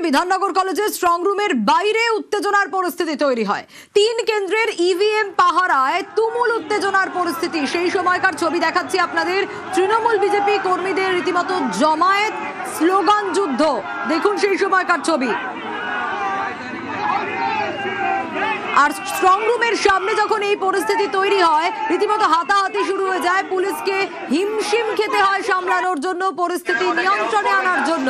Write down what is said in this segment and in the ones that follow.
বিধাননগর কলেজের স্ট্রং রুমের বাইরে উত্তেজনার পরিস্থিতি তৈরি হয়। 3 কেন্দ্রের ইভিএম পাহারায় তুমুল উত্তেজনার পরিস্থিতি। সেই সময়কার ছবি দেখাচ্ছি আপনাদের। তৃণমূল বিজেপি কর্মীদের রীতিমতো জমায়েত, স্লোগান যুদ্ধ। দেখুন সেই সময়কার ছবি। আর স্ট্রং রুমের সামনে যখন এই পরিস্থিতি তৈরি হয়, রীতিমতো হাতাহাতি শুরু হয়ে যায়। পুলিশকে হিমশিম খেতে হয় সামলানোর জন্য, পরিস্থিতি নিয়ন্ত্রণে আনার জন্য।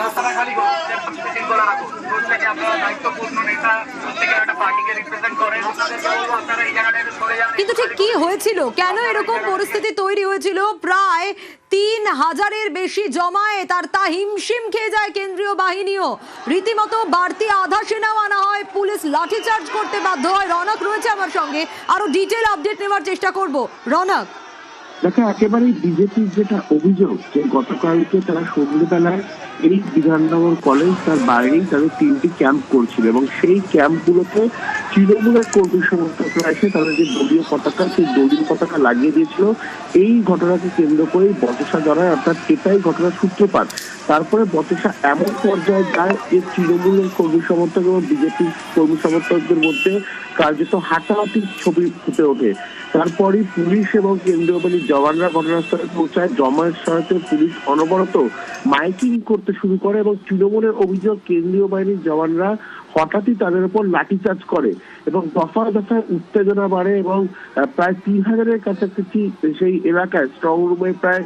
রাস্তাটা খালি শৃঙ্খলা রাখুন। প্রত্যেকে আপনারা দায়িত্বপূর্ণ নেতা, প্রত্যেকে একটা পার্টিকে রিপ্রেজেন্ট করেন। আপনারা এই জায়গাটা সরে যান। কিন্তু ঠিক কি হয়েছিল, কেন এরকম পরিস্থিতি তৈরি হয়েছিল? প্রায় 3000-এর বেশি জমায়েত, আর তা হিমশিম খেয়ে যায় কেন্দ্রীয় বাহিনীও। রীতিমতো বাড়তি আধা সেনাও আনা হয়, পুলিশ লাঠিচার্জ করতে বাধ্য হয়। রনক রয়েছে আমার সঙ্গে, আরো ডিটেল আপডেট নেওয়ার চেষ্টা করব। রনক, দেখো, একেবারেই বিজেপির যেটা অভিযোগ যে গতকালকে তারা সন্ধ্যেবেলায় এই বিধাননগর কলেজ তার বাইরেই তাদের 3টি ক্যাম্প করছিল এবং সেই ক্যাম্পগুলোতে তৃণমূলের কর্মী সমর্থকরা এসে তাদের যে দলীয় পতাকা, সেই দলীয় পতাকা লাগিয়ে দিয়েছিল। এই ঘটনাকে কেন্দ্র করেই বচসা জড়ায়, অর্থাৎ এটাই ঘটনার সূত্রপাত। তারপরে বচসা এমন পর্যায়ে যায় যে তৃণমূলের কর্মী সমর্থক এবং বিজেপির কর্মী সমর্থকদের মধ্যে কার্যত হাতাহাতির ছবি ফুটে ওঠে। তারপরই পুলিশ এবং কেন্দ্রীয় বাহিনীর জওয়ানরা ঘটনাস্থলে পৌঁছায়। জমায়েত সহায়তায় পুলিশ অনবরত মাইকিং করতে শুরু করে এবং তৃণমূলের অভিযোগ কেন্দ্রীয় বাহিনীর জওয়ানরা হঠাৎই তাদের উপর লাঠিচার্জ করে এবং দফায় দফায় উত্তেজনা বাড়ে এবং প্রায় 3000-এর কাছাকাছি সেই এলাকায় স্ট্রং রুমে প্রায়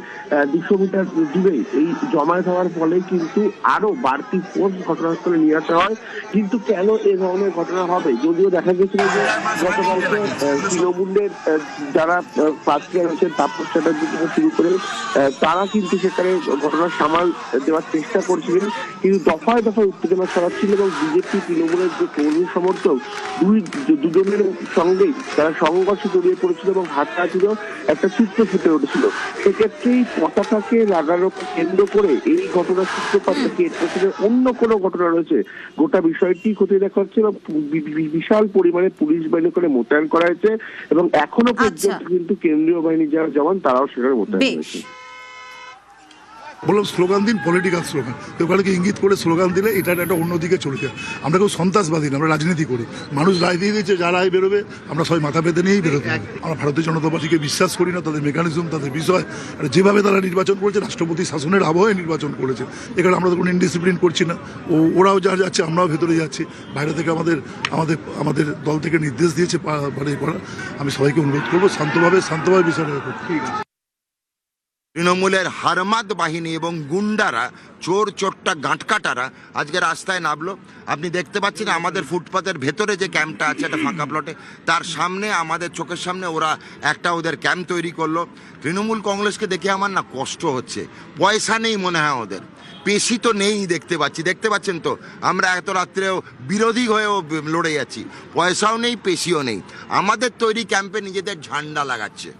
200 মিটার দূরে এই জমায়েত হওয়ার ফলে কিন্তু আরো বাড়তি ফোর্স ঘটনাস্থলে নিয়ে আসা হয়। কিন্তু কেন এই ধরনের ঘটনা হবে? যদিও দেখা গেছিল যে গতকালকে তৃণমূলের যারা প্রার্থী রয়েছেন তাপস চ্যাটার্জি থেকে শুরু করে তারা কিন্তু সেখানে ঘটনা সামাল দেওয়ার চেষ্টা করছিলেন, কিন্তু দফায় দফায় উত্তেজনা ছড়াচ্ছিল এবং বিজেপি তৃণমূলের যে কর্মী সমর্থক দুজনের সঙ্গেই তারা সংঘর্ষে জড়িয়ে পড়েছিল এবং হাতাহাতিরও একটা চিত্র ফুটে উঠেছিল। সেক্ষেত্রেই পতাকাকে লাগানোকে কেন্দ্র করে এই ঘটনার সূত্রপাত থেকে এর পেছনে অন্য কোনো ঘটনা রয়েছে, গোটা বিষয়টি খতিয়ে দেখা হচ্ছে এবং বিশাল পরিমাণে পুলিশ বাহিনী করে মোতায়েন করা হয়েছে এবং এখনো পর্যন্ত কিন্তু কেন্দ্রীয় বাহিনী যারা জওয়ান তারাও সেখানে মোতায়েন রয়েছে। বললাম স্লোগান দিন, পলিটিক্যাল স্লোগান। ওখানে ইঙ্গিত করে স্লোগান দিলে এটা একটা অন্যদিকে চলে যায়। আমরা কেউ সন্ত্রাসবাদী না, আমরা রাজনীতি করি। মানুষ রায় দিয়ে দিয়েছে, যা রায় বেরোবে আমরা সবাই মাথা পেতে নিয়েই বেরোতে হবে। আমরা ভারতীয় জনতা পার্টিকে বিশ্বাস করি না, তাদের মেকানিজম, তাদের বিষয়, আর যেভাবে তারা নির্বাচন করেছে, রাষ্ট্রপতি শাসনের আবহে নির্বাচন করেছে। এখানে আমরা তো কোনো ইনডিসিপ্লিন করছি না। ওরাও যা যাচ্ছে আমরাও ভেতরে যাচ্ছি। বাইরে থেকে আমাদের দল থেকে নির্দেশ দিয়েছে করা। আমি সবাইকে অনুরোধ করবো শান্তভাবে বিষয়টা দেখুন। ঠিক আছে। তৃণমূলের হারমাদ বাহিনী এবং গুন্ডারা, চোরটা গাঁটকাটারা আজকে রাস্তায় নামলো। আপনি দেখতে পাচ্ছেন আমাদের ফুটপাতের ভেতরে যে ক্যাম্পটা আছে একটা ফাঁকা প্লটে, তার সামনে আমাদের চোখের সামনে ওরা একটা ওদের ক্যাম্প তৈরি করলো। তৃণমূল কংগ্রেসকে দেখে আমার না কষ্ট হচ্ছে। পয়সা নেই মনে হয় ওদের, পেশি তো নেই। দেখতে পাচ্ছেন তো, আমরা এত রাত্রেও বিরোধী হয়েও লড়ে যাচ্ছি। পয়সাও নেই, পেশিও নেই। আমাদের তৈরি ক্যাম্পে নিজেদের ঝান্ডা লাগাচ্ছে।